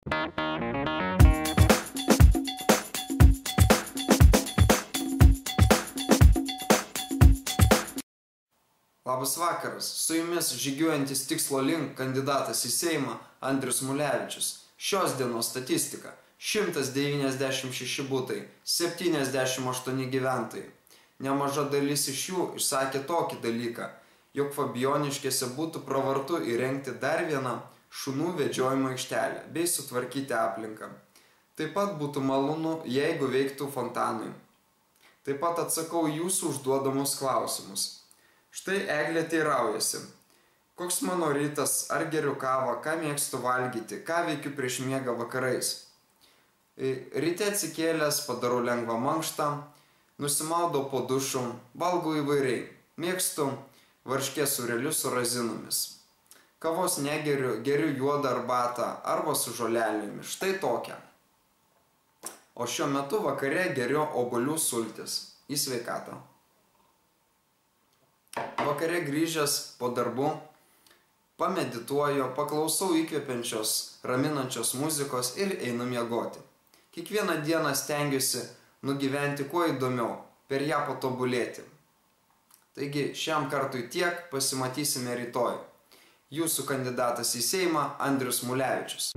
Labas vakaras, su jumis žygiuojantis tikslo link kandidatas į Seimą Andrius Mulevičius. Šios dienos statistika: 196 butai, 78 gyventojai. Nemaža dalis iš jų išsakė tokį dalyką, jog Fabijoniškėse būtų pravartu įrengti dar vieną šunų vedžiojimo aikštelę bei sutvarkyti aplinką. Taip pat būtų malonu, jeigu veiktų fontanai. Taip pat atsakau jūsų užduodamus klausimus. Štai Eglė teiraujasi: koks mano rytas, ar geriu kavą, ką mėgstu valgyti, ką veikiu prieš miegą vakarais. Ryte atsikėlęs padarau lengvą mankštą, nusimaudau po dušu, valgau įvairiai. Mėgstu varškės sūrelius su razinomis. Kavos negeriu, geriu juodą arbatą arba su žolelėmis, štai tokią. O šiuo metu vakare geriu obuolių sultis. Į sveikatą. Vakare grįžęs po darbų pamedituoju, paklausau įkvepiančios, raminančios muzikos ir einu miegoti. Kiekvieną dieną stengiuosi nugyventi kuo įdomiau, per ją patobulėti. Taigi šiam kartui tiek, pasimatysime rytoj. Jūsų kandidatas į Seimą Andrius Mulevičius.